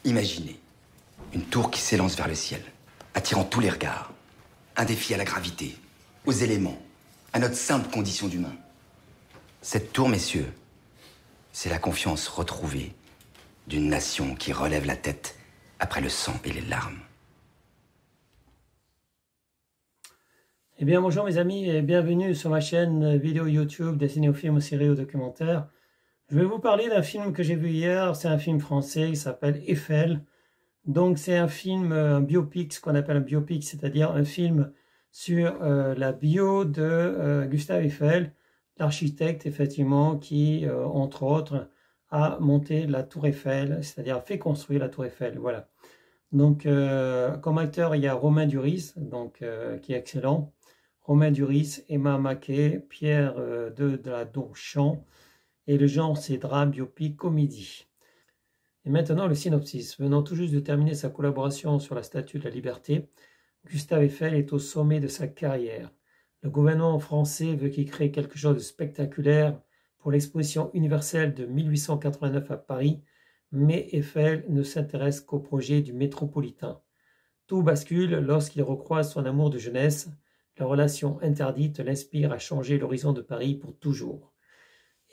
Imaginez une tour qui s'élance vers le ciel, attirant tous les regards. Un défi à la gravité, aux éléments, à notre simple condition d'humain. Cette tour, messieurs, c'est la confiance retrouvée d'une nation qui relève la tête après le sang et les larmes. Eh bien, bonjour mes amis et bienvenue sur ma chaîne vidéo YouTube destinée aux films, aux séries, aux documentaires. Je vais vous parler d'un film que j'ai vu hier. C'est un film français, il s'appelle Eiffel. Donc c'est un film, un biopic, ce qu'on appelle un biopic, c'est-à-dire un film sur la bio de Gustave Eiffel, l'architecte effectivement qui, entre autres, a monté la tour Eiffel, c'est-à-dire fait construire la tour Eiffel, voilà. Donc comme acteur, il y a Romain Duris, donc, qui est excellent. Romain Duris, Emma Mackey, Pierre de la Donchamp, et le genre c'est drame, biopic, comédie. Et maintenant le synopsis. Venant tout juste de terminer sa collaboration sur la Statue de la Liberté, Gustave Eiffel est au sommet de sa carrière. Le gouvernement français veut qu'il crée quelque chose de spectaculaire pour l'exposition universelle de 1889 à Paris, mais Eiffel ne s'intéresse qu'au projet du métropolitain. Tout bascule lorsqu'il recroise son amour de jeunesse. La relation interdite l'inspire à changer l'horizon de Paris pour toujours.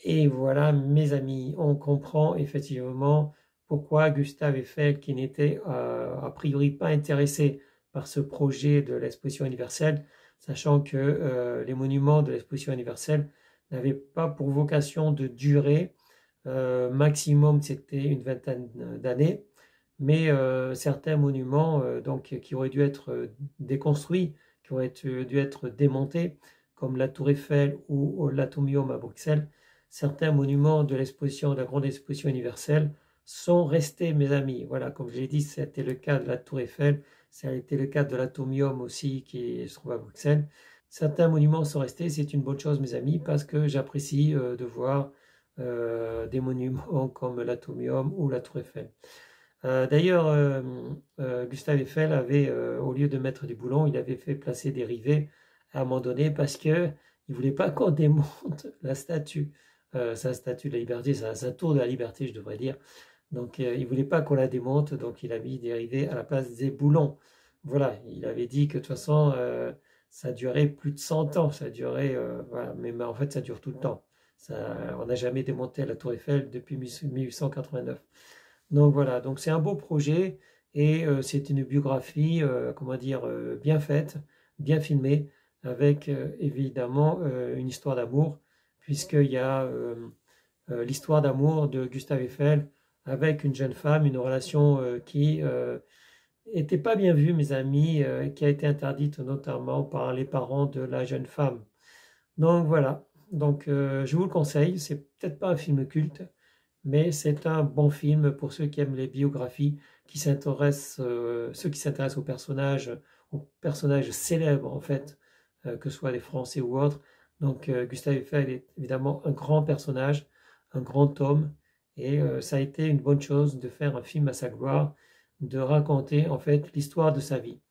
Et voilà, mes amis, on comprend effectivement pourquoi Gustave Eiffel, qui n'était a priori pas intéressé par ce projet de l'exposition universelle, sachant que les monuments de l'exposition universelle n'avaient pas pour vocation de durer, maximum c'était une vingtaine d'années, mais certains monuments donc, qui auraient dû être déconstruits, qui auraient dû être démontés, comme la Tour Eiffel ou l'Atomium à Bruxelles, certains monuments de l'exposition, de la grande exposition universelle, sont restés, mes amis. Voilà, comme je l'ai dit, c'était le cas de la Tour Eiffel, ça a été le cas de l'Atomium aussi, qui se trouve à Bruxelles. Certains monuments sont restés, c'est une bonne chose, mes amis, parce que j'apprécie de voir des monuments comme l'Atomium ou la Tour Eiffel. D'ailleurs, Gustave Eiffel avait, au lieu de mettre des boulons, il avait fait placer des rivets à un moment donné parce qu'il ne voulait pas qu'on démonte la statue, sa statue de la liberté, sa tour de la liberté, je devrais dire. Donc, il ne voulait pas qu'on la démonte, donc il a mis des rivets à la place des boulons. Voilà, il avait dit que de toute façon, ça durait plus de 100 ans, ça durait, voilà, mais en fait, ça dure tout le temps. On n'a jamais démonté la tour Eiffel depuis 1889. Donc voilà, donc c'est un beau projet et c'est une biographie, comment dire, bien faite, bien filmée, avec évidemment une histoire d'amour, puisqu'il y a l'histoire d'amour de Gustave Eiffel avec une jeune femme, une relation qui n'était pas bien vue, mes amis, qui a été interdite notamment par les parents de la jeune femme. Donc voilà, donc je vous le conseille, c'est peut-être pas un film culte, mais c'est un bon film pour ceux qui aiment les biographies, ceux qui s'intéressent aux personnages célèbres en fait, que ce soit des Français ou autres. Donc Gustave Eiffel est évidemment un grand personnage, un grand homme, et ça a été une bonne chose de faire un film à sa gloire, de raconter en fait l'histoire de sa vie.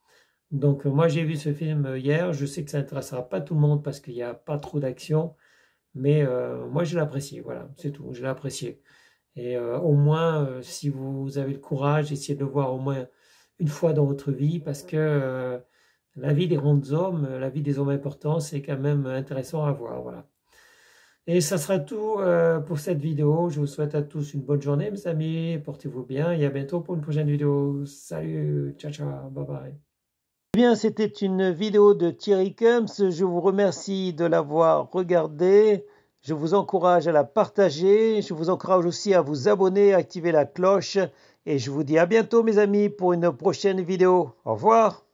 Donc moi j'ai vu ce film hier, je sais que ça n'intéressera pas tout le monde parce qu'il n'y a pas trop d'action, mais moi je l'ai apprécié, voilà, c'est tout, je l'ai apprécié. Et au moins, si vous avez le courage, essayez de le voir au moins une fois dans votre vie, parce que la vie des grands hommes, la vie des hommes importants, c'est quand même intéressant à voir, voilà. Et ça sera tout pour cette vidéo. Je vous souhaite à tous une bonne journée, mes amis. Portez-vous bien et à bientôt pour une prochaine vidéo. Salut, ciao, ciao, bye bye. Bien, c'était une vidéo de Thierry Kums. Je vous remercie de l'avoir regardée. Je vous encourage à la partager. Je vous encourage aussi à vous abonner, à activer la cloche. Et je vous dis à bientôt, mes amis, pour une prochaine vidéo. Au revoir.